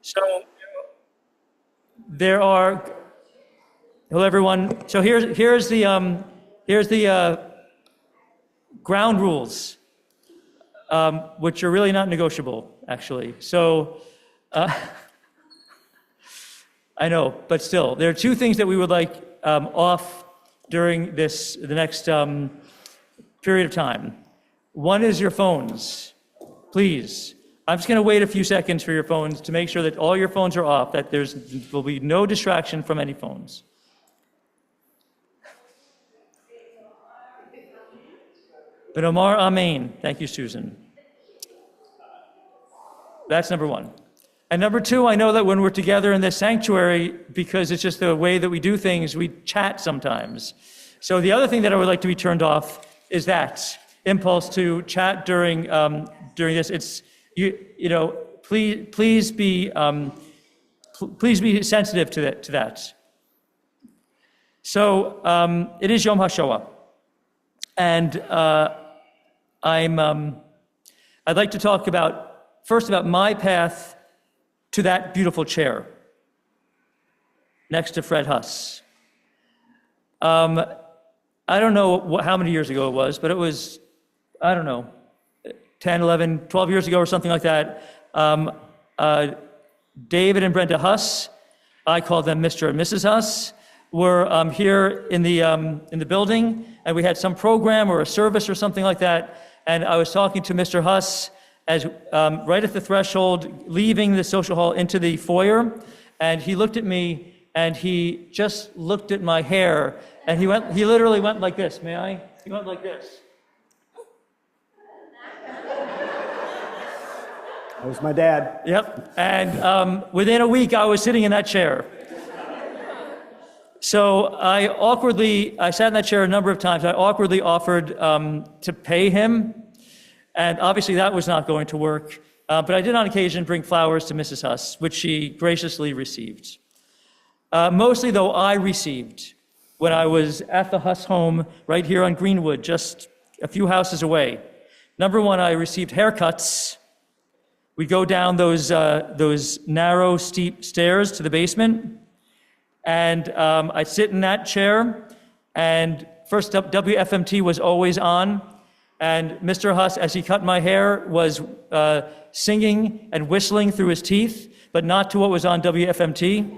So there are, hello everyone. So here's the ground rules, which are really not negotiable, actually. So I know, but still, there are two things that we would like off during the next period of time. One is your phones, please. I'm just going to wait a few seconds for your phones to make sure that all your phones are off, that there will be no distraction from any phones. But Omar, Amen. Thank you, Susan. That's number one. And number two, I know that when we're together in this sanctuary, because it's just the way that we do things, we chat sometimes. So the other thing that I would like to be turned off is that impulse to chat during this. It's please be sensitive to that. So it is Yom Ha'Shoah, and I'd like to talk first about my path to that beautiful chair next to Fred Huss. I don't know how many years ago it was, but it was, I don't know, 10, 11, 12 years ago or something like that. David and Brenda Huss, I call them Mr. and Mrs. Huss, were here in the building, and we had some program or a service or something like that, and I was talking to Mr. Huss as right at the threshold, leaving the social hall into the foyer, and he looked at me, and he just looked at my hair, and he literally went like this. May I? He went like this. That was my dad. Yep, and within a week, I was sitting in that chair. So I sat in that chair a number of times. I awkwardly offered to pay him, and obviously that was not going to work. But I did on occasion bring flowers to Mrs. Huss, which she graciously received. Mostly, though, I received when I was at the Huss home right here on Greenwood, just a few houses away. Number one, I received haircuts. We go down those narrow, steep stairs to the basement, and I sit in that chair, and first up, WFMT was always on, and Mr. Huss, as he cut my hair, was singing and whistling through his teeth, but not to what was on WFMT.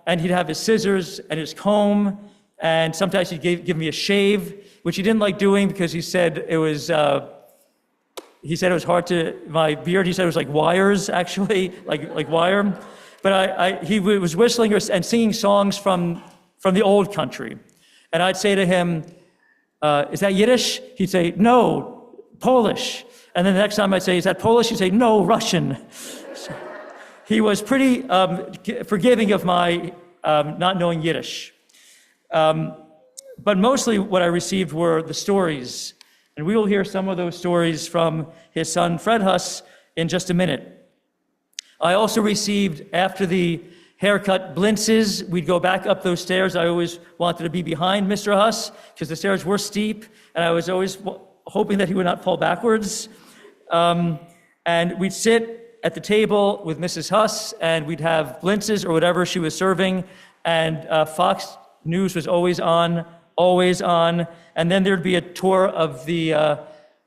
And he'd have his scissors and his comb, and sometimes he'd give me a shave, which he didn't like doing because he said it was hard to, my beard, he said it was like wires, actually, like wire. But he was whistling and singing songs from the old country. And I'd say to him, is that Yiddish? He'd say, no, Polish. And then the next time I'd say, is that Polish? He'd say, no, Russian. So he was pretty forgiving of my not knowing Yiddish. But mostly what I received were the stories. And we will hear some of those stories from his son, Fred Huss, in just a minute. I also received, after the haircut blintzes, we'd go back up those stairs. I always wanted to be behind Mr. Huss because the stairs were steep, and I was always hoping that he would not fall backwards. And we'd sit at the table with Mrs. Huss, and we'd have blintzes or whatever she was serving, and Fox News was always on, and then there'd be a tour of the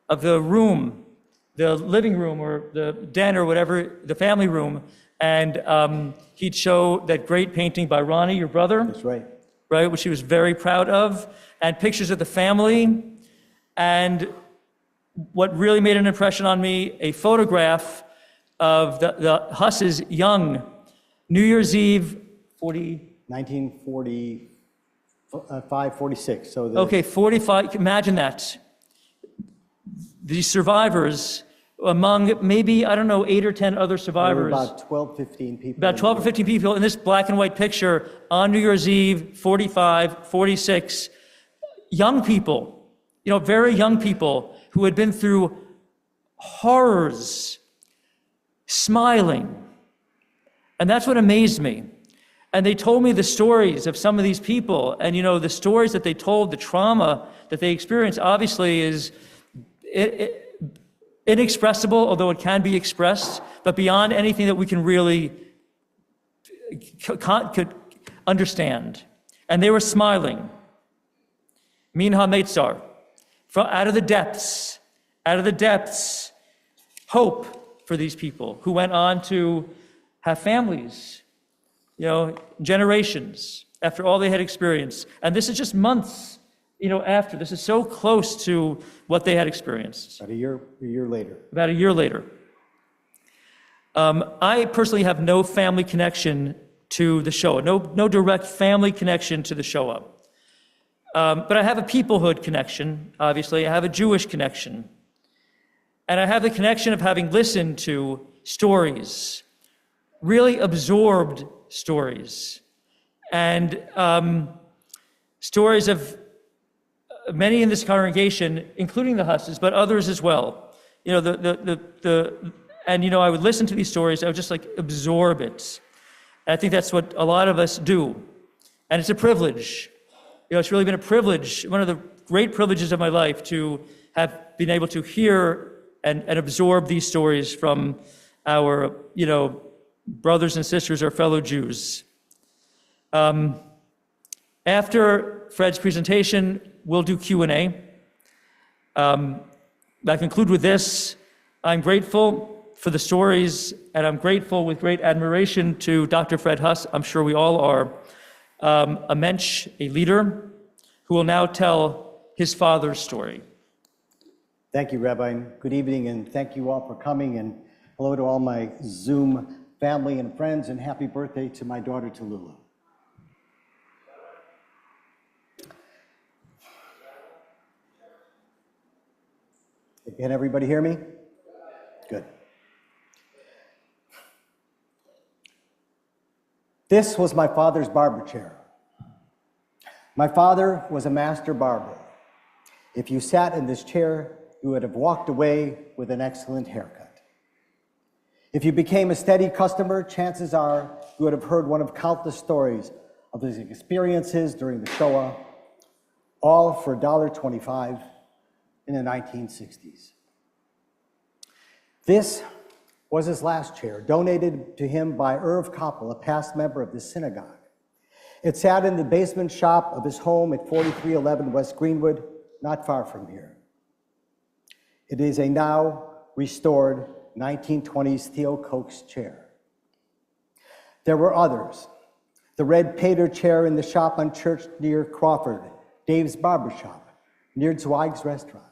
room, the living room or the den or whatever, the family room, and he'd show that great painting by Ronnie, your brother. That's right. Right, which he was very proud of, and pictures of the family. And what really made an impression on me, a photograph of the Huss's young, New Year's Eve, 1945, 46. So okay, 45, imagine that. These survivors, among maybe, I don't know, 8 or 10 other survivors. About 12, 15 people. About 12 or 15 people in this black and white picture on New Year's Eve, 45, 46. Young people, very young people who had been through horrors, smiling. And that's what amazed me. And they told me the stories of some of these people. And, the stories that they told, the trauma that they experienced, obviously is inexpressible, although it can be expressed, but beyond anything that we can really could understand. And they were smiling. Min ha-metzar, out of the depths, hope for these people who went on to have families, generations after all they had experienced. And this is just months, after. This is so close to what they had experienced. About a year later. About a year later. I personally have no family connection to the Shoah, no direct family connection to the Shoah. But I have a peoplehood connection, obviously. I have a Jewish connection. And I have the connection of having listened to stories, really absorbed stories, and stories of many in this congregation, including the Husses, but others as well. I would listen to these stories, I would just absorb it. And I think that's what a lot of us do. And it's a privilege. It's really been a privilege, one of the great privileges of my life, to have been able to hear and absorb these stories from our, brothers and sisters, our fellow Jews. After Fred's presentation, we'll do Q&A. I conclude with this. I'm grateful for the stories, and I'm grateful with great admiration to Dr. Fred Huss. I'm sure we all are. A mensch, a leader, who will now tell his father's story. Thank you, Rabbi, and good evening, and thank you all for coming, and hello to all my Zoom family and friends, and happy birthday to my daughter, Tallulah. Can everybody hear me? Good. This was my father's barber chair. My father was a master barber. If you sat in this chair, you would have walked away with an excellent haircut. If you became a steady customer, chances are you would have heard one of countless stories of his experiences during the Shoah, all for $1.25 in the 1960s. This was his last chair, donated to him by Irv Koppel, a past member of the synagogue. It sat in the basement shop of his home at 4311 West Greenwood, not far from here. It is a now restored 1920s Theo Koch's chair. There were others. The red Pater chair in the shop on Church near Crawford, Dave's Barber Shop, near Zweig's Restaurant.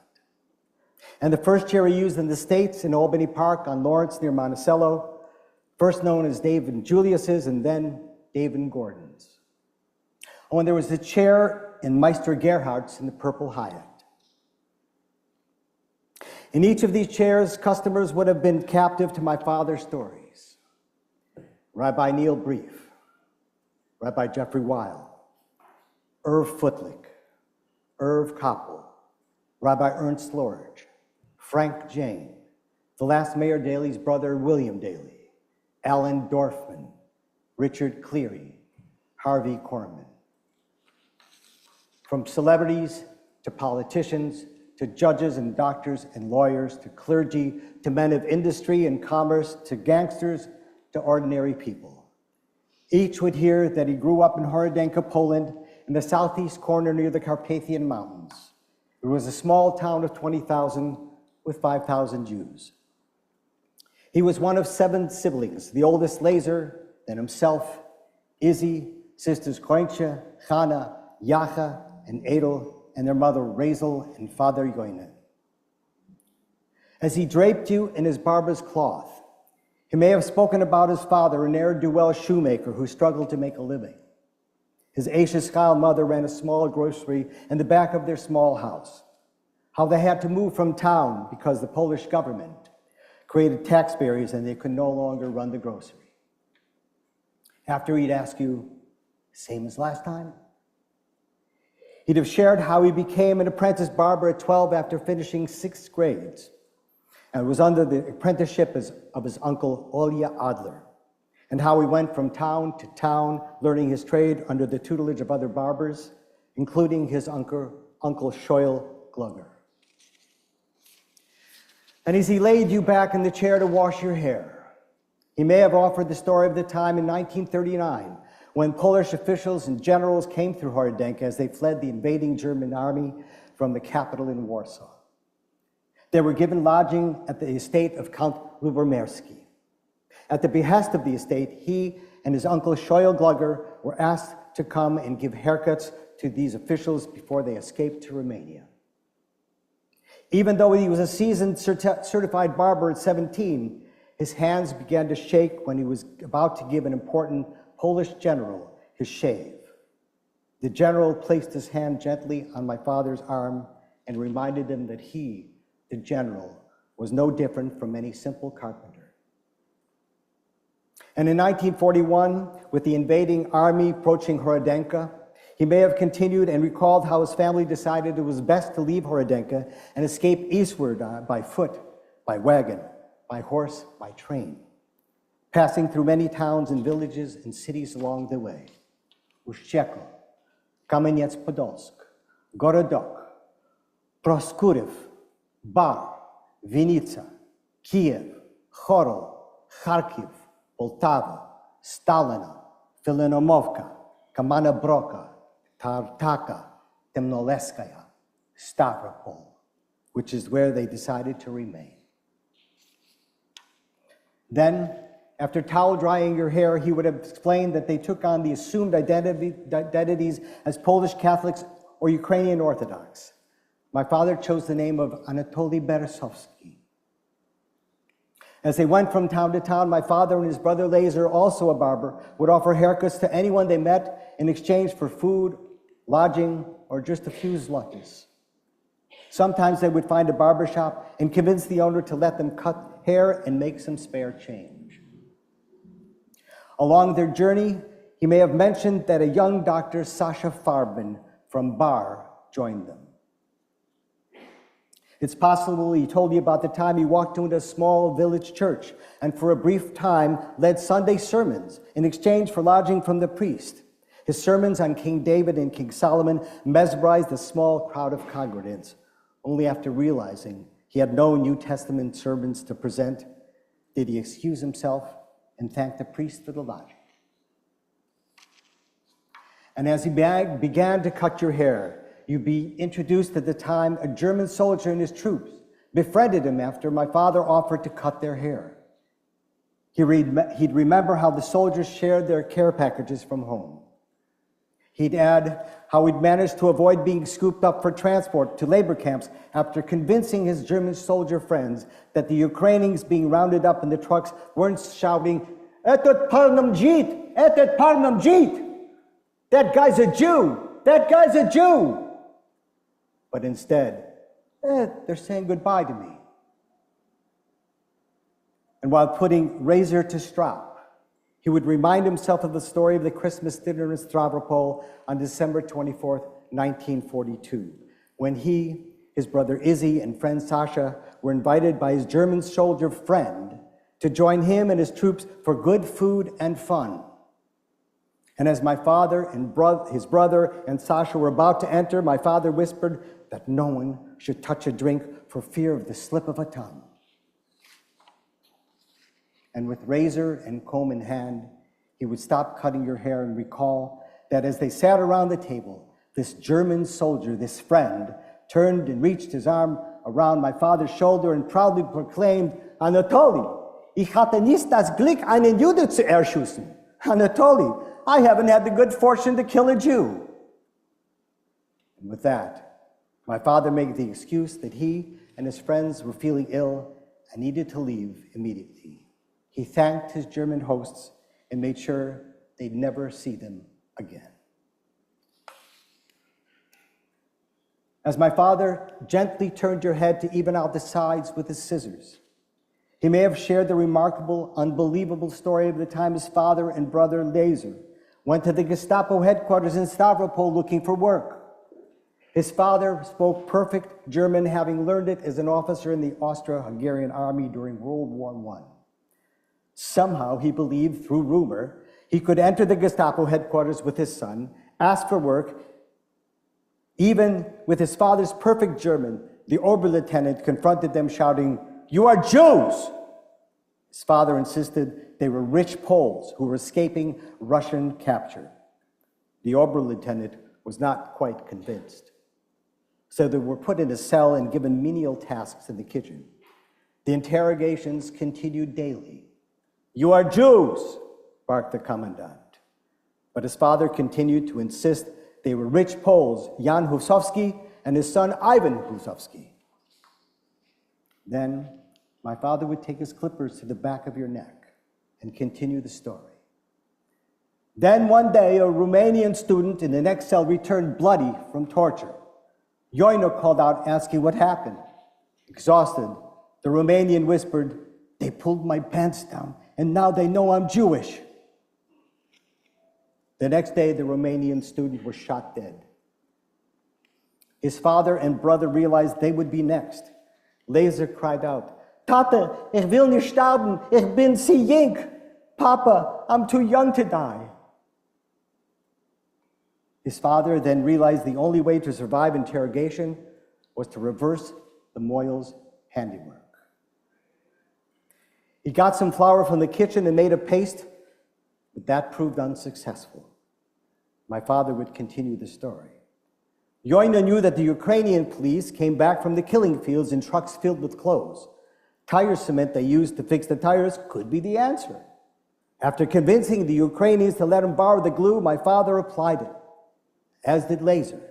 And the first chair he used in the States in Albany Park on Lawrence near Monticello, first known as Dave and Julius's and then Dave and Gordon's. Oh, and there was the chair in Meister Gerhardt's in the Purple Hyatt. In each of these chairs, customers would have been captive to my father's stories. Rabbi Neil Brief, Rabbi Jeffrey Weil, Irv Footlick, Irv Koppel, Rabbi Ernst Lorge, Frank Jane, the last Mayor Daley's brother, William Daley, Alan Dorfman, Richard Cleary, Harvey Korman. From celebrities to politicians, to judges and doctors and lawyers, to clergy, to men of industry and commerce, to gangsters, to ordinary people. Each would hear that he grew up in Horodenka, Poland, in the southeast corner near the Carpathian Mountains. It was a small town of 20,000 with 5,000 Jews. He was one of 7 siblings, the oldest Lazer, then himself, Izzy, sisters Koinche, Chana, Yacha, and Adel, and their mother Razel and father Yoina. As he draped you in his barber's cloth, he may have spoken about his father, a ne'er-do-well shoemaker who struggled to make a living. His Asia-style mother ran a small grocery in the back of their small house. How they had to move from town because the Polish government created tax barriers and they could no longer run the grocery. After he'd ask you, same as last time? He'd have shared how he became an apprentice barber at 12 after finishing 6th grades, and was under the apprenticeship of his uncle Olya Adler, and how he went from town to town learning his trade under the tutelage of other barbers, including his uncle Shoel Glugger. And as he laid you back in the chair to wash your hair, he may have offered the story of the time in 1939 when Polish officials and generals came through Horydenka as they fled the invading German army from the capital in Warsaw. They were given lodging at the estate of Count Lubomirski. At the behest of the estate, he and his uncle Shoyal Glugger were asked to come and give haircuts to these officials before they escaped to Romania. Even though he was a seasoned certified barber at 17, his hands began to shake when he was about to give an important Polish general his shave. The general placed his hand gently on my father's arm and reminded him that he, the general, was no different from any simple carpenter. And in 1941, with the invading army approaching Horydenka, he may have continued and recalled how his family decided it was best to leave Horydenka and escape eastward by foot, by wagon, by horse, by train, passing through many towns and villages and cities along the way. Ushcheko, Kamenets-Podolsk, Gorodok, Proskurev, Bar, Vinica, Kiev, Chorol, Kharkiv, Poltava, Stalina, Filinomovka, Kamana Broka, Tartaka, Temnoleskaya, Stavropol, which is where they decided to remain. Then, after towel drying your hair, he would have explained that they took on the assumed identities as Polish Catholics or Ukrainian Orthodox. My father chose the name of Anatoly Beresovsky. As they went from town to town, my father and his brother Lazar, also a barber, would offer haircuts to anyone they met in exchange for food, lodging, or just a few zlotys. Sometimes they would find a barber shop and convince the owner to let them cut hair and make some spare change. Along their journey, he may have mentioned that a young Dr. Sasha Farbin from Bar joined them. It's possible he told you about the time he walked into a small village church and for a brief time led Sunday sermons in exchange for lodging from the priest. His sermons on King David and King Solomon mesmerized a small crowd of congregants. Only after realizing he had no New Testament sermons to present did he excuse himself and thank the priest for the lodging. And as he began to cut your hair, you'd be introduced at the time a German soldier and his troops befriended him after my father offered to cut their hair. He'd remember how the soldiers shared their care packages from home. He'd add how he'd managed to avoid being scooped up for transport to labor camps after convincing his German soldier friends that the Ukrainians being rounded up in the trucks weren't shouting, "Etet parnam Jit! Etet parnam Jit! That guy's a Jew! That guy's a Jew!" But instead, they're saying goodbye to me. And while putting razor to strop, he would remind himself of the story of the Christmas dinner in Stavropol on December 24th, 1942, when he, his brother Izzy, and friend Sasha were invited by his German soldier friend to join him and his troops for good food and fun. And as my father and his brother and Sasha were about to enter, my father whispered that no one should touch a drink for fear of the slip of a tongue. And with razor and comb in hand, he would stop cutting your hair and recall that as they sat around the table, this German soldier, this friend, turned and reached his arm around my father's shoulder and proudly proclaimed, "Anatoly, ich hatte nicht das Glück, einen Jude zu erschossen. Anatoly, I haven't had the good fortune to kill a Jew." And with that, my father made the excuse that he and his friends were feeling ill and needed to leave immediately. He thanked his German hosts and made sure they'd never see them again. As my father gently turned your head to even out the sides with his scissors, he may have shared the remarkable, unbelievable story of the time his father and brother Lazar went to the Gestapo headquarters in Stavropol looking for work. His father spoke perfect German, having learned it as an officer in the Austro-Hungarian army during World War I. Somehow he believed, through rumor, he could enter the Gestapo headquarters with his son, ask for work. Even with his father's perfect German, the Oberlieutenant confronted them shouting, "You are Jews!" His father insisted they were rich Poles who were escaping Russian capture. The Oberlieutenant was not quite convinced. So they were put in a cell and given menial tasks in the kitchen. The interrogations continued daily. "You are Jews," barked the commandant. But his father continued to insist they were rich Poles, Jan Husowski and his son Ivan Husowski. Then my father would take his clippers to the back of your neck and continue the story. Then one day, a Romanian student in the next cell returned bloody from torture. Yoino called out, asking what happened. Exhausted, the Romanian whispered, "They pulled my pants down, and now they know I'm Jewish." The next day, the Romanian student was shot dead. His father and brother realized they would be next. Laser cried out, "Tata, ich will nicht sterben, ich bin zu jung. Papa, I'm too young to die." His father then realized the only way to survive interrogation was to reverse the Moyles' handiwork. He got some flour from the kitchen and made a paste, but that proved unsuccessful. My father would continue the story. Yoina knew that the Ukrainian police came back from the killing fields in trucks filled with clothes. Tire cement they used to fix the tires could be the answer. After convincing the Ukrainians to let him borrow the glue, my father applied it, as did Laser.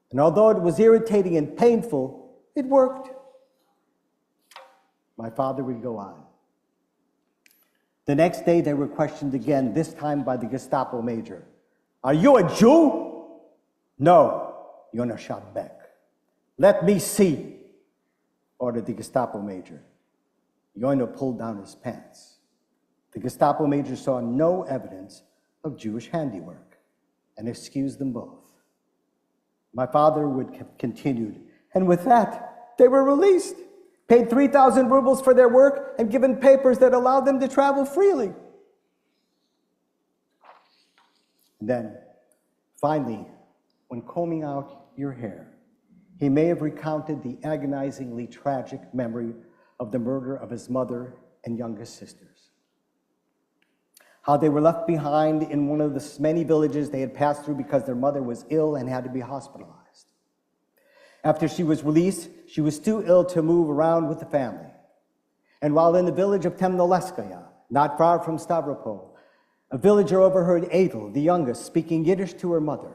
And although it was irritating and painful, it worked. My father would go on. The next day, they were questioned again, this time by the Gestapo major. "Are you a Jew?" "No," Yona shot back. "Let me see," ordered the Gestapo major. Yona pulled down his pants. The Gestapo major saw no evidence of Jewish handiwork and excused them both. My father would have continued, and with that, they were released, paid 3,000 rubles for their work, and given papers that allowed them to travel freely. And then, finally, when combing out your hair, he may have recounted the agonizingly tragic memory of the murder of his mother and youngest sisters. How they were left behind in one of the many villages they had passed through because their mother was ill and had to be hospitalized. After she was released, she was too ill to move around with the family. And while in the village of Temnoleskaya, not far from Stavropol, a villager overheard Adel, the youngest, speaking Yiddish to her mother.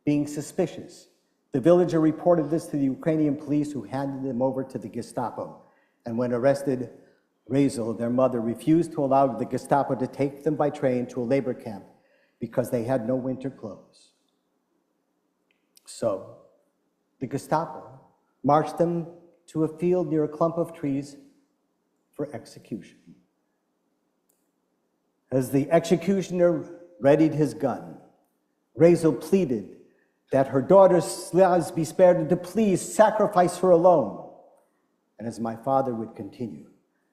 Being suspicious, the villager reported this to the Ukrainian police, who handed them over to the Gestapo. And when arrested, Razel, their mother, refused to allow the Gestapo to take them by train to a labor camp because they had no winter clothes. So, the Gestapo marched them to a field near a clump of trees for execution. As the executioner readied his gun, Razel pleaded that her daughter's lives be spared and to please sacrifice her alone. And as my father would continue,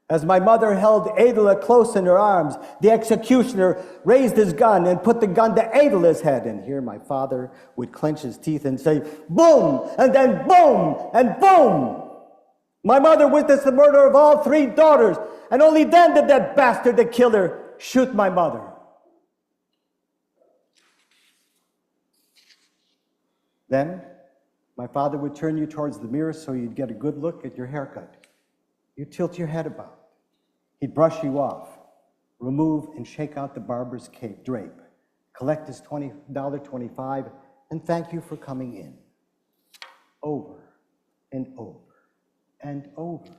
as my mother held Adela close in her arms, the executioner raised his gun and put the gun to Adela's head. And here my father would clench his teeth and say, boom, and then boom, and boom. My mother witnessed the murder of all 3 daughters, and only then did that bastard, the killer, shoot my mother. Then my father would turn you towards the mirror so you'd get a good look at your haircut. You'd tilt your head about. He'd brush you off, remove and shake out the barber's cape, drape, collect his $20.25, and thank you for coming in. Over and over and over.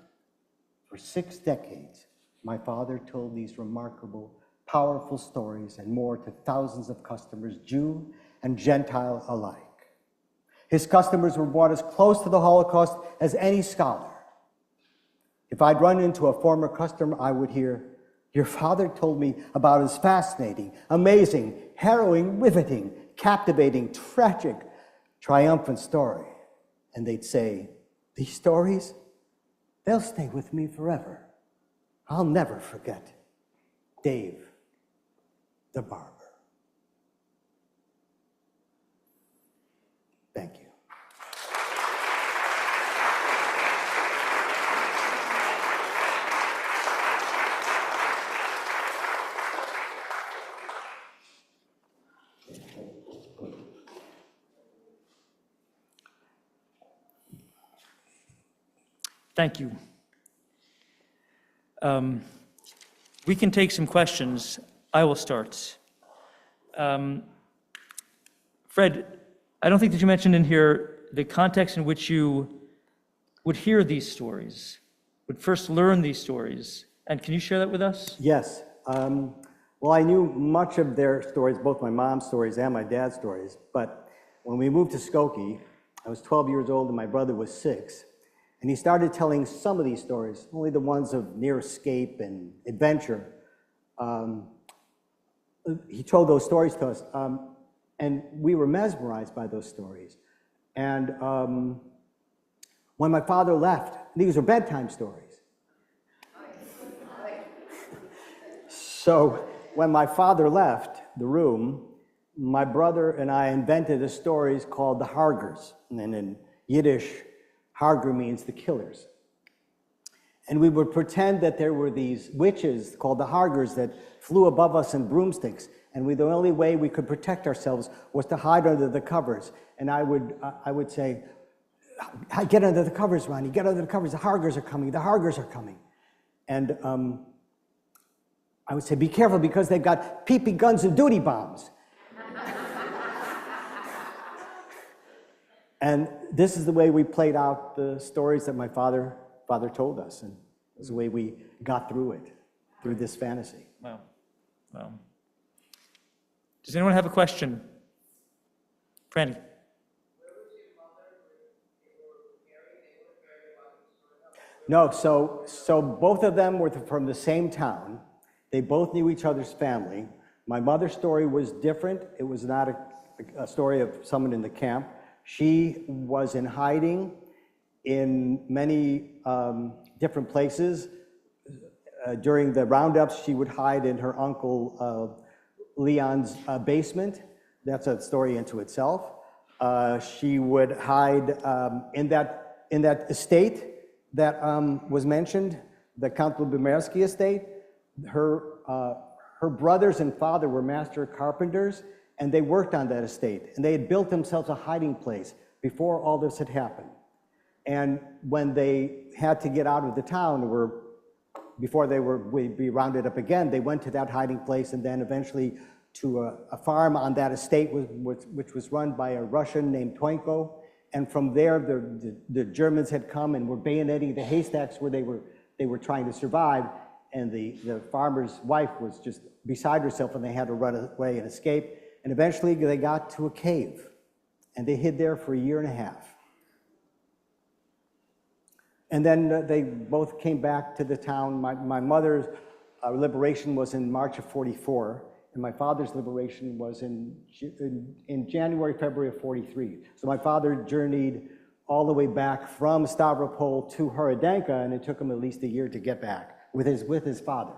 For 6 decades, my father told these remarkable, powerful stories and more to thousands of customers, Jew and Gentile alike. His customers were brought as close to the Holocaust as any scholar. If I'd run into a former customer, I would hear, "Your father told me about his fascinating, amazing, harrowing, riveting, captivating, tragic, triumphant story." And they'd say, "These stories, they'll stay with me forever. I'll never forget Dave the Barber." Thank you. Thank you. We can take some questions. I will start. Fred, I don't think that you mentioned in here the context in which you would hear these stories, would first learn these stories. And can you share that with us? Yes. Well, I knew much of their stories, both my mom's stories and my dad's stories. But when we moved to Skokie, I was 12 years old and my brother was 6. And he started telling some of these stories, only the ones of near escape and adventure. He told those stories to us, and we were mesmerized by those stories. And when my father left, these were bedtime stories. So when my father left the room, my brother and I invented a story called the Hargers. And in Yiddish, Harger means the killers. And we would pretend that there were these witches called the Hargers that flew above us in broomsticks. And the only way we could protect ourselves was to hide under the covers. And I would say, get under the covers, Ronnie, get under the covers. The Hargers are coming, the Hargers are coming. And I would say, be careful because they've got pee-pee guns and duty bombs. And this is the way we played out the stories that my father told us. And it was the way we got through it, through this fantasy. Wow. Wow. Does anyone have a question? Franny. No, so both of them were from the same town. They both knew each other's family. My mother's story was different. It was not a story of someone in the camp. She was in hiding in many different places. During the roundups, she would hide in her uncle Leon's basement. That's a story into itself. She would hide in that estate that was mentioned, the Count Lubomirski estate. Her brothers and father were master carpenters, and they worked on that estate. And they had built themselves a hiding place before all this had happened. And when they had to get out of the town, before they would be rounded up again, they went to that hiding place and then eventually to a farm on that estate which was run by a Russian named Toinko. And from there, the Germans had come and were bayoneting the haystacks where they were trying to survive. And the farmer's wife was just beside herself and they had to run away and escape. And eventually they got to a cave and they hid there for 1.5 years. And then they both came back to the town. My mother's liberation was in March of 44, and my father's liberation was in January, February of 43. So my father journeyed all the way back from Stavropol to Horodenka, and it took him at least 1 year to get back with his father.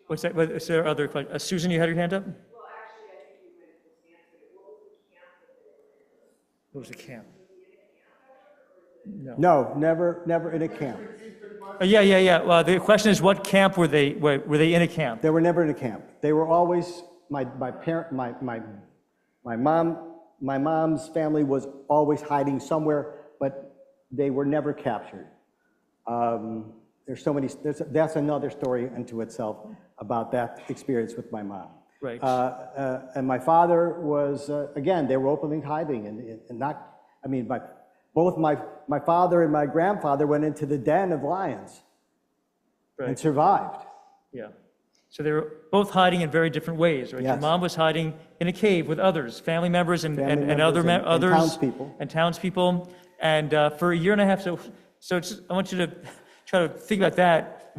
What's that? Is there other questions? Susan, you had your hand up? Well, actually, I think you might have just answered it. What was the camp that they were in? What was the camp? No, never in a camp. Yeah. Well, the question is, what camp were they? Were they in a camp? They were never in a camp. They were always my mom's family was always hiding somewhere, but they were never captured. There's so many. That's another story unto itself about that experience with my mom. Right. And my father was again. They were openly hiding and not. I mean, both my father and my grandfather went into the den of lions and survived. Yeah. So they were both hiding in very different ways, right? Yes. Your mom was hiding in a cave with others, family members and others, townspeople. And townspeople. And for 1.5 years, so I want you to try to think about that.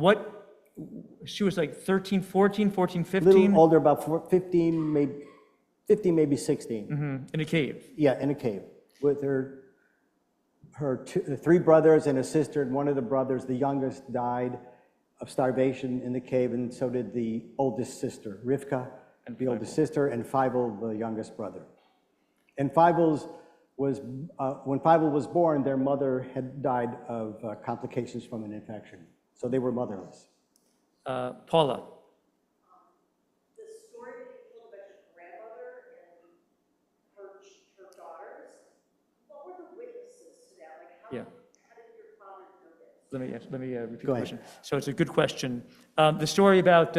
She was like 13, 14, 15? A little older, about 15, maybe 16. In a cave. Yeah, in a cave with her 3 brothers and a sister, and one of the brothers, the youngest, died of starvation in the cave, and so did the oldest sister, Rivka, and the oldest sister, and Feivel, the youngest brother. And when Feivel was born, their mother had died of complications from an infection, so they were motherless. Paula. The story that you told about your grandmother and her daughters, what were the witnesses Yeah. Let me repeat Go the ahead. question. So it's a good question. The story about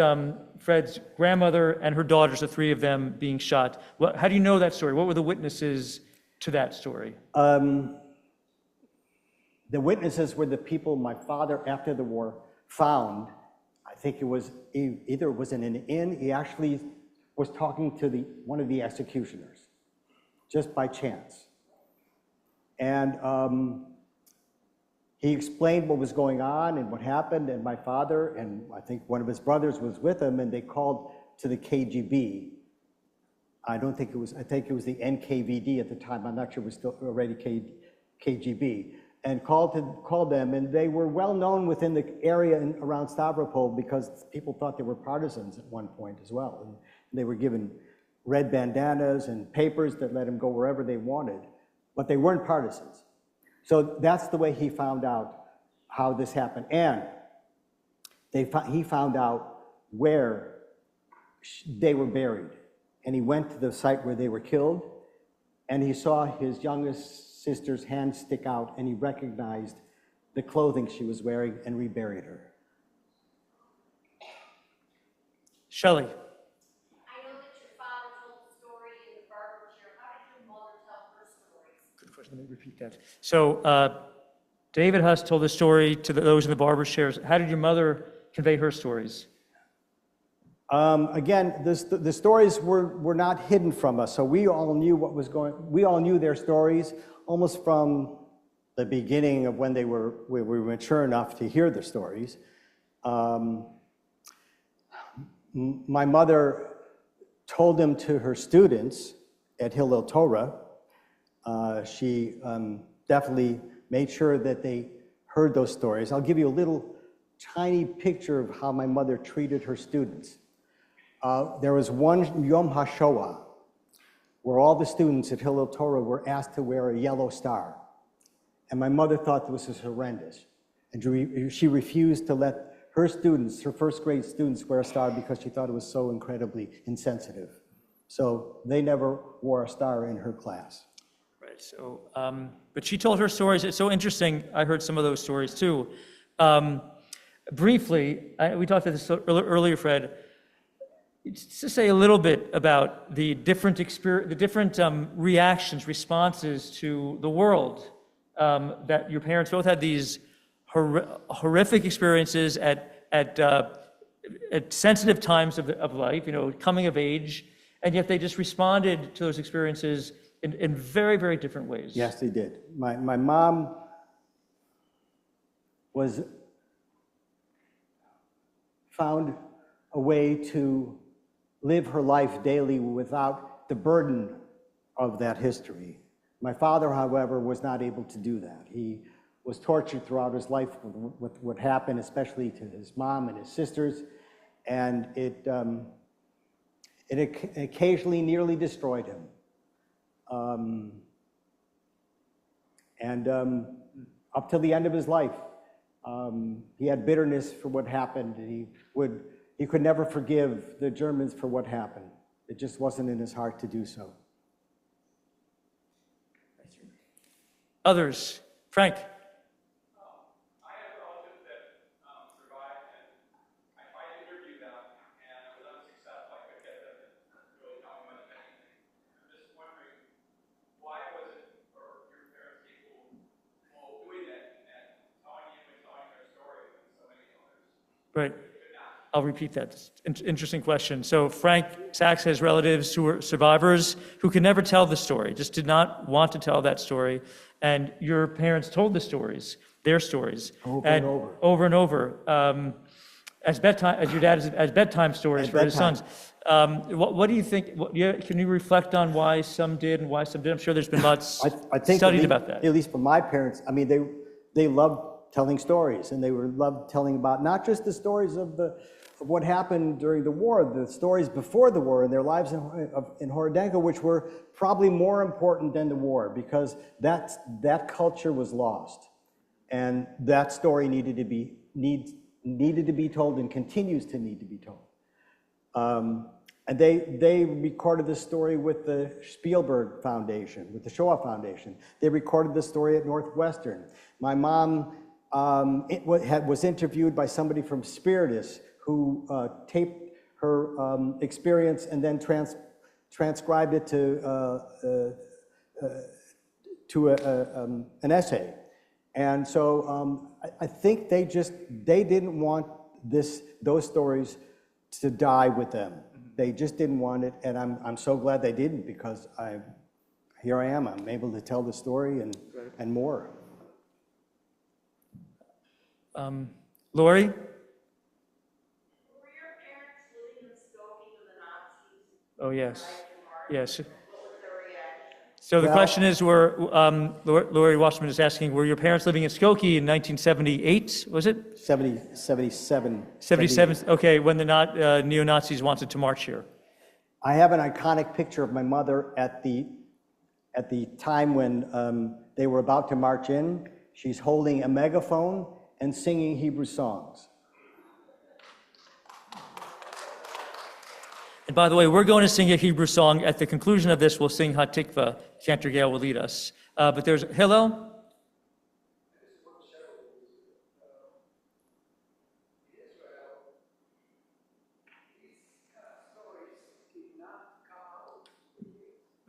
Fred's grandmother and her daughters, the three of them being shot. How do you know that story? What were the witnesses to that story? The witnesses were the people my father, after the war, found. I think it was either it was in an inn. He actually was talking to one of the executioners, just by chance. And he explained what was going on and what happened, and my father and I think one of his brothers was with him, and they called to the KGB. I think it was the NKVD at the time. I'm not sure it was still already KGB. And called them, and they were well known within the area around Stavropol because people thought they were partisans at one point as well. And they were given red bandanas and papers that let them go wherever they wanted, but they weren't partisans. So that's the way he found out how this happened. And he found out where they were buried. And he went to the site where they were killed, and he saw his youngest sister's hand stick out, and he recognized the clothing she was wearing and reburied her. Shelley. I know that your father told the story in the Barber chair. How did your mother tell her stories? Good question. Let me repeat that. So David Huss told the story to those in the barber chairs. How did your mother convey her stories? Again, the stories were not hidden from us, so we all knew what was we all knew their stories almost from the beginning of when we were mature enough to hear the stories. My mother told them to her students at Hillel Torah. She definitely made sure that they heard those stories. I'll give you a little tiny picture of how my mother treated her students. There was one Yom Ha'Shoah where all the students at Hillel Torah were asked to wear a yellow star. And my mother thought this was horrendous. And she refused to let her students, her first grade students, wear a star because she thought it was so incredibly insensitive. So they never wore a star in her class. Right. So, but she told her stories. It's so interesting. I heard some of those stories too. Briefly, we talked about this earlier, Fred. Just to say a little bit about the different reactions, responses to the world that your parents both had these horrific experiences at sensitive times of life, coming of age, and yet they just responded to those experiences in very, very different ways. Yes, they did. My mom found a way to live her life daily without the burden of that history. My father, however, was not able to do that. He was tortured throughout his life with what happened, especially to his mom and his sisters, and it occasionally nearly destroyed him. Up till the end of his life, he had bitterness for what happened, and he could never forgive the Germans for what happened. It just wasn't in his heart to do so. Others. Frank. I have relatives that survived, and I tried to interview them, and I was unsuccessful. I couldn't get them to really tell me much of anything. I'm just wondering, why wasn't your parents capable of doing that and telling you and telling their story with so many others? Right. I'll repeat that. It's an interesting question. So Frank Sachs has relatives who were survivors who could never tell the story, just did not want to tell that story. And your parents told the stories, their stories. Over and over. Over and over. As your dad as bedtime stories for his sons. What do you think? Can you reflect on why some did and why some didn't? I'm sure there's been lots I think studied about that. At least for my parents, I mean, they loved telling stories, and they loved telling about not just the stories of what happened during the war, the stories before the war and their lives in Horodenko, which were probably more important than the war, because that culture was lost, and that story needed to be told and continues to need to be told. And they recorded this story with the Spielberg Foundation, with the Shoah Foundation. They recorded the story at Northwestern. My mom was interviewed by somebody from Spiritus who taped her experience and then transcribed it to an essay. And so I think they didn't want those stories to die with them. They just didn't want it, and I'm so glad they didn't, because here I am. I'm able to tell the story and more. Lori? Were your parents living in Skokie when the Nazis Oh, yes. Yes. What was their reaction? So the Well- question is, Lori Wasserman is asking, were your parents living in Skokie in 1978, was it? 77. 77, okay, when the neo-Nazis wanted to march here. I have an iconic picture of my mother at the time when they were about to march in. She's holding a megaphone and singing Hebrew songs. And by the way, we're going to sing a Hebrew song. At the conclusion of this, we'll sing Hatikva. Cantor Gail will lead us. But there's Hillel.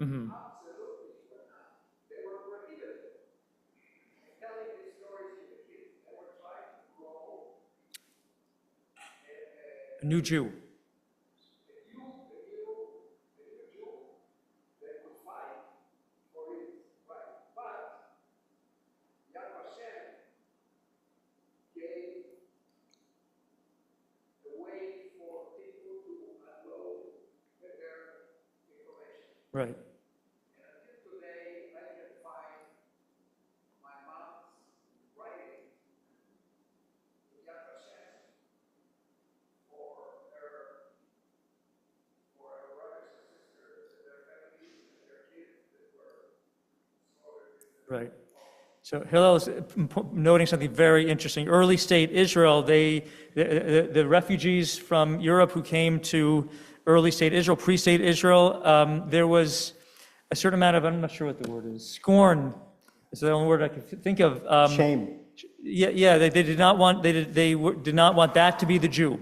Mm-hmm. A new Jew. Right. Today, I can find my mom's writing in Yad Vashem for her brothers and sisters and their families and their kids that were slaughtered. Right. So Hillel is noting something very interesting. Early state Israel, the refugees from Europe who came to early state Israel, pre-state Israel, there was a certain amount of, I'm not sure what the word is, scorn is the only word I can think of. Shame. Yeah, they did not want did not want that to be the Jew,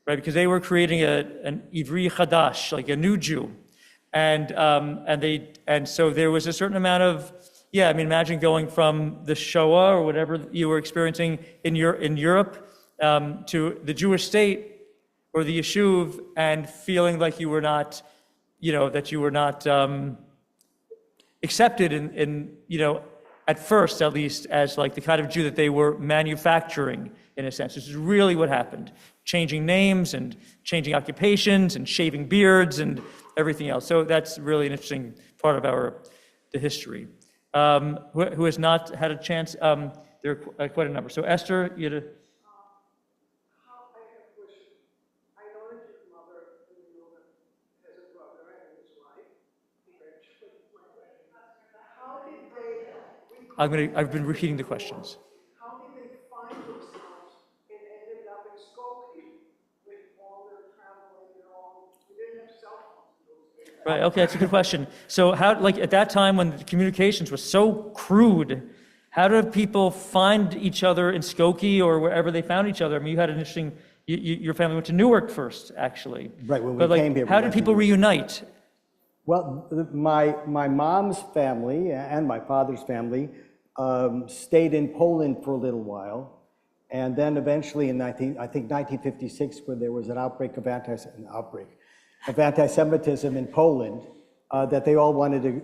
right? Because they were creating an Ivri Chadash, like a new Jew, and so there was a certain amount of, yeah, I mean, imagine going from the Shoah or whatever you were experiencing in Europe to the Jewish state or the Yeshuv, and feeling like you were not, that you were not accepted in at first at least, as like the kind of Jew that they were manufacturing, in a sense. This is really what happened. Changing names and changing occupations and shaving beards and everything else. So that's really an interesting part of the history. Who has not had a chance? There are quite a number. So Esther, you had a... I have a question. I know that your mother and your has a brother and his wife. How did they? I've been repeating the questions. How did they find themselves and ended up in Skokie with all their traveling and all? We didn't have cell phones in those days. Right, okay, that's a good question. So how, like at that time when the communications were so crude, how did people find each other in Skokie or wherever they found each other? I mean, you had an interesting, your family went to Newark first, actually. Right, when we But like, came here, we how went did to people Newark. reunite? Well, my mom's family and my father's family stayed in Poland for a little while. And then eventually in 1956, when there was an outbreak of anti-Semitism in Poland, that they all wanted to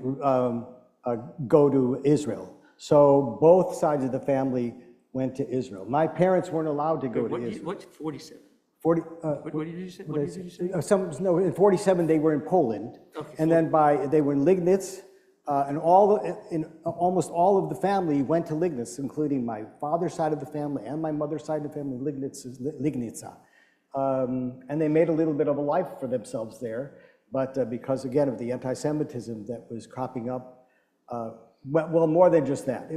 go to Israel. So both sides of the family went to Israel. My parents weren't allowed to go to Israel. What, 47? 40, What did you say? What did you say? no, in 47 they were in Poland, Okay, and then they were in Lignitz, and almost all of the family went to Lignitz, including my father's side of the family and my mother's side of the family. Lignitza, and they made a little bit of a life for themselves there, but because again of the anti-Semitism that was cropping up, well, more than just that.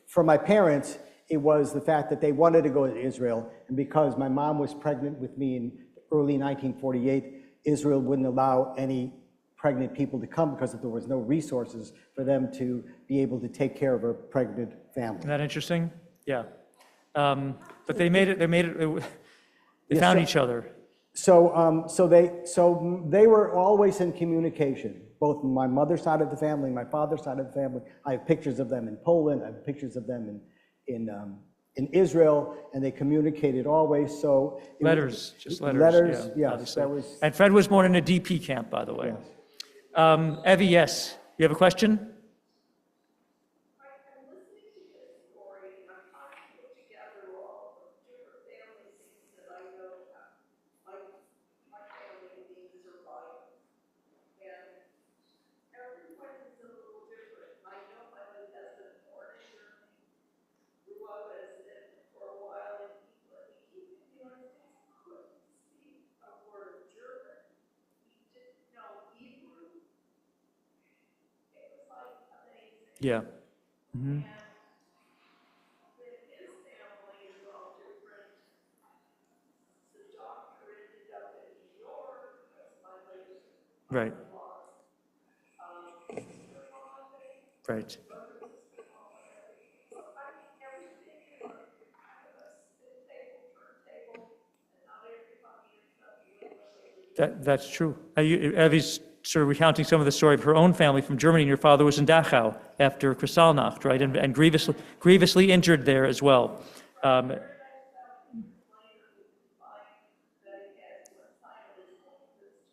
For my parents, it was the fact that they wanted to go to Israel, and because my mom was pregnant with me in early 1948, Israel wouldn't allow any pregnant people to come because there was no resources for them to be able to take care of a pregnant family. Isn't that interesting? Yeah. But they made it, they Yes, found so- each other. So they were always in communication, both my mother's side of the family, my father's side of the family. I have pictures of them in Poland, I have pictures of them in Israel, and they communicated always, so. Letters, just letters. Letters, yeah, yes, obviously. that was. And Fred was born in a DP camp, by the way. Yes. Evie, yes. You have a question? I'm listening to this story and I'm trying to put together all the different family things that I know about. My family names are right. And everyone is a little different. I know my late husband born in Germany, grew up as for a while in England. He couldn't speak a word of German. He didn't know Hebrew. It was like amazing. Yeah. And his family is all different. The doctor ended up in New York, because my late Right, lost. right. So I mean, everything is kind of a spin table, turntable, and not everybody ends up with That's true. Evie's sort of recounting some of the story of her own family from Germany, and your father was in Dachau after Kristallnacht, right? And grievously injured there as well.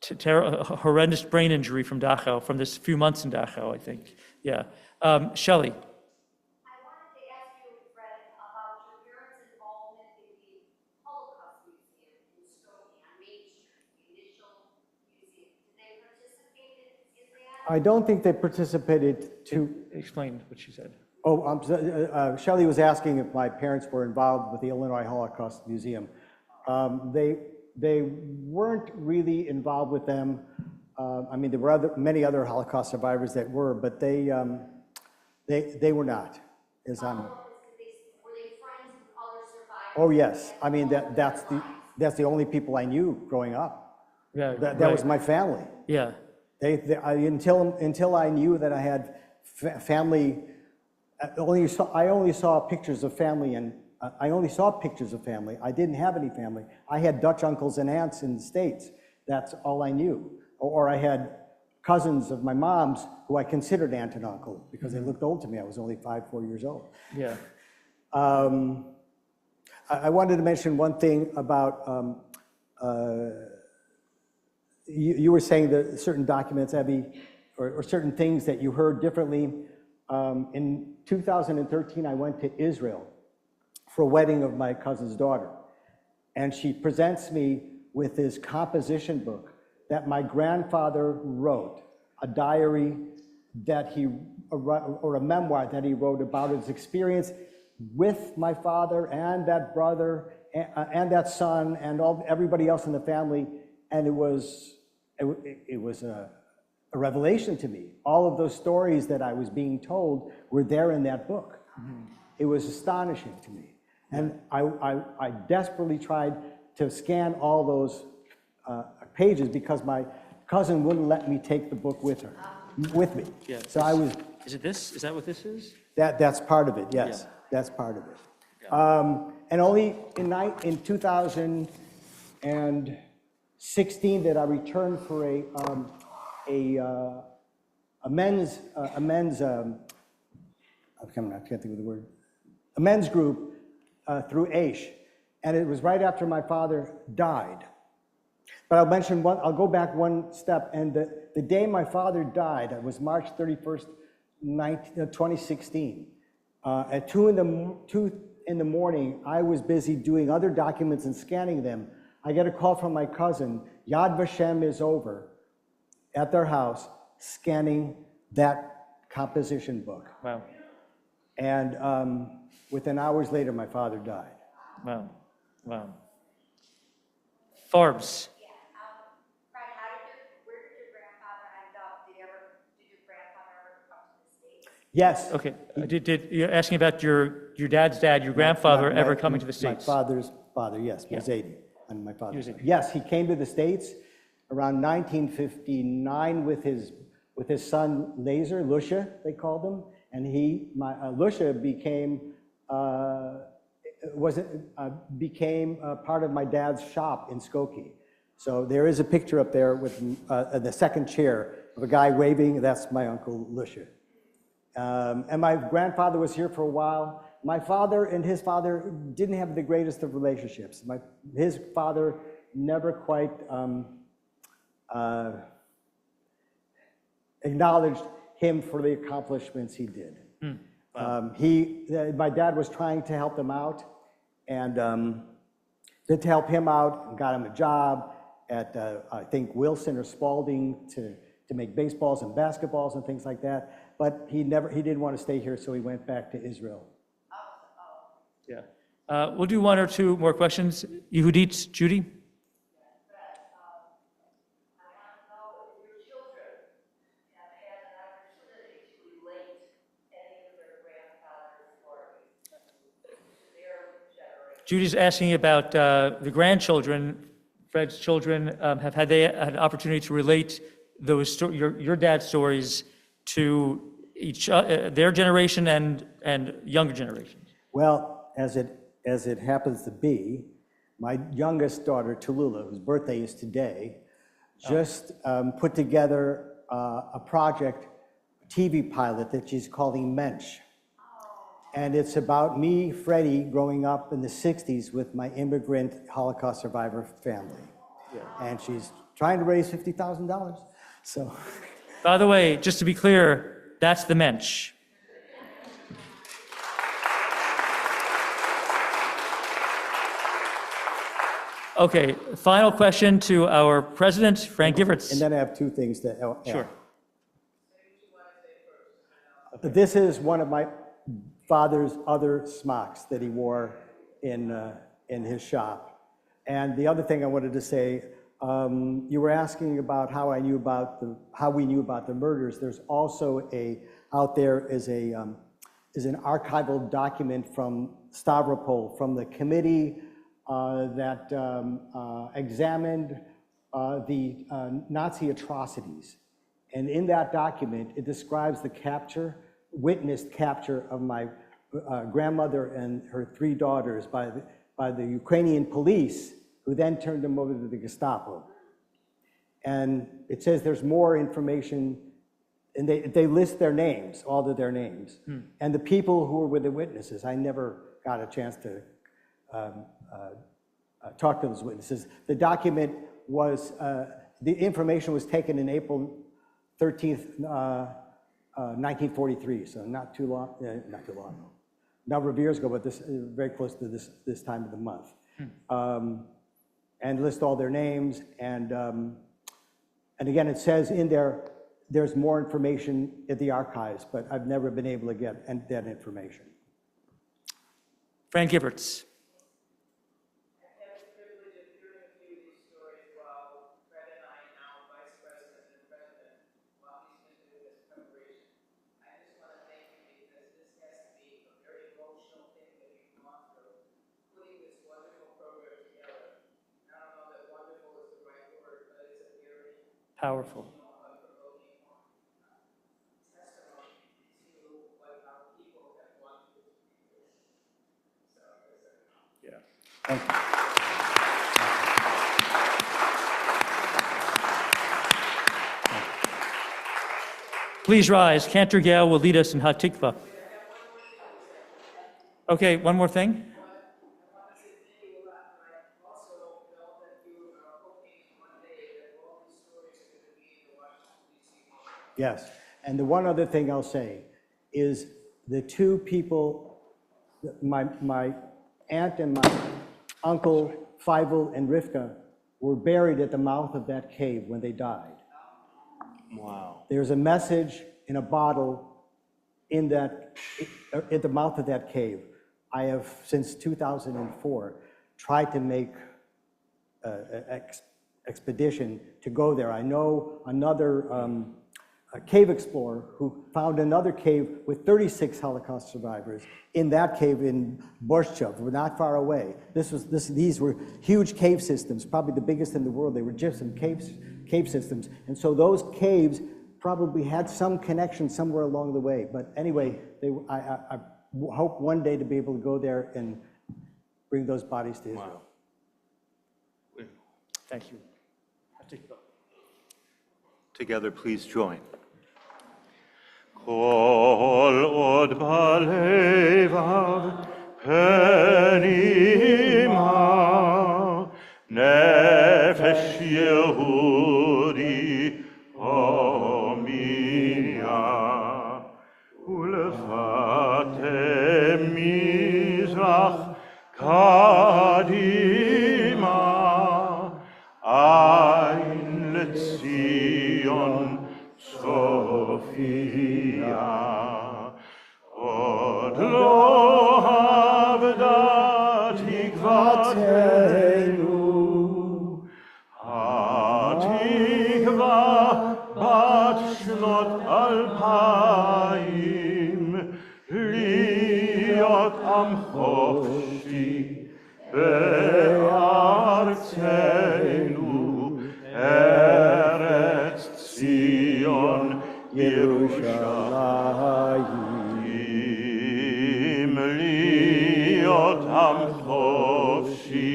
Horrendous brain injury from Dachau, from this few months in Dachau, I think. Yeah. Shelley, I wanted to ask you, Fred, about your parents' involvement in the Holocaust Museum in Skokie on Main Street, the initial museum. Did they participate in that? I don't think they participated to. explain what she said. Shelley was asking if my parents were involved with the Illinois Holocaust Museum. They weren't really involved with them. I mean, there were many other Holocaust survivors that were, but they were not, as I'm. Were they friends with other survivors? Oh yes, I mean that's the only people I knew growing up. Yeah, That was my family. Yeah, Until I knew that I had family. I only saw pictures of family, and I only saw pictures of family. I didn't have any family. I had Dutch uncles and aunts in the States. That's all I knew. Or I had cousins of my mom's who I considered aunt and uncle because they looked old to me. I was only 4 years old. yeah. I wanted to mention one thing about, you were saying that certain documents, Abby, or certain things that you heard differently. In 2013, I went to Israel for a wedding of my cousin's daughter. And she presents me with this composition book that my grandfather wrote, a diary that or a memoir that he wrote about his experience with my father and that brother and that son and everybody else in the family. And it was a revelation to me. All of those stories that I was being told were there in that book. It was astonishing to me. And I desperately tried to scan all those pages because my cousin wouldn't let me take the book with me. Yeah. So I was, Is it this? Is that what this is? that's part of it, yes. Yeah. That's part of it. And only in 2016 that I returned for a men's, I can't think of the word, a men's group through AISH. And it was right after my father died. But I'll go back one step, and the day my father died, it was March 31st, 2016. At 2 in the morning, I was busy doing other documents and scanning them. I get a call from my cousin, Yad Vashem is over at their house, scanning that composition book. Wow. And within hours later, my father died. Wow. Wow. Forbes. Yeah, Fred, where did your grandfather end up? Did your grandfather ever come to the States? Yes. Okay. You're asking about your dad's dad, your grandfather ever coming to the States? My father's father, yes, was 80. And my father. He was 80. Yes, he came to the States around 1959 with his son Laser, Lusha, they called him, and Lusha became part of my dad's shop in Skokie. So there is a picture up there with the second chair of a guy waving. That's my uncle Lusha. And my grandfather was here for a while. My father and his father didn't have the greatest of relationships. His father never quite acknowledged him for the accomplishments he did. Wow. My dad was trying to help them out, and to help him out, and got him a job at I think Wilson or Spalding to make baseballs and basketballs and things like that. But he didn't want to stay here, so he went back to Israel. Yeah. We'll do one or two more questions. Yehudit, Judy? I want to know if your children have had an opportunity to relate any of their grandfather's stories to their generation. Judy's asking about the grandchildren, Fred's children. Have they had an opportunity to relate your dad's stories to their generation and younger generations? Well, as it happens to be, my youngest daughter, Tallulah, whose birthday is today, just put together a project, a TV pilot that she's calling Mensch. And it's about me, Freddie, growing up in the 60s with my immigrant Holocaust survivor family. Yeah. And she's trying to raise $50,000. So, by the way, just to be clear, that's the Mensch. Okay, final question to our president, Frank Givertz. And then I have two things to add. Sure. This is one of my father's other smocks that he wore in his shop. And the other thing I wanted to say, you were asking about how we knew about the murders. There's also out there is an archival document from Stavropol, from the committee that examined the Nazi atrocities. And in that document, it describes the witnessed capture of my grandmother and her three daughters by the Ukrainian police, who then turned them over to the Gestapo. And it says there's more information, and they list their names, all of their names, and the people who were with the witnesses. I never got a chance to talk to those witnesses. The document was, the information was taken in April 13th, 1943, so not too long, a number of years ago, but very close to this time of the month. And list all their names, and again, it says in there, there's more information at the archives, but I've never been able to get that information. Frank Givertz. Powerful. Yeah. Thank you. Please rise. Cantor Gael will lead us in Hatikva. Okay, one more thing. Yes, and the one other thing I'll say is the two people, my aunt and my uncle, Feivel and Rivka, were buried at the mouth of that cave when they died. Wow. There's a message in a bottle at the mouth of that cave. I have, since 2004, tried to make an expedition to go there. I know another a cave explorer who found another cave with 36 Holocaust survivors in that cave in Borshchov. We're not far away. These were huge cave systems, probably the biggest in the world. They were gypsum cave cave systems. And so those caves probably had some connection somewhere along the way. But anyway, I hope one day to be able to go there and bring those bodies to Israel. Thank you. Together, please join. Kol od balevav penima nefesh Yehudi homia ulefate mizrach kadima ein letzion Sophia, od lo havdat tikvatenu, hatikva bat shnot alpayim, liot am chofshi be'artzenu, Eretz Zion, Yerushalayim, liot am chofshi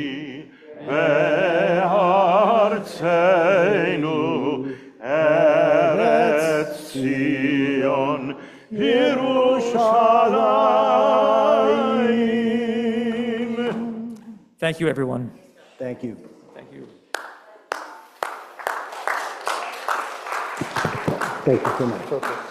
be'artzenu, Eretz Zion, Yerushalayim. Thank you, everyone. Thank you. Thank you. Thank you so much.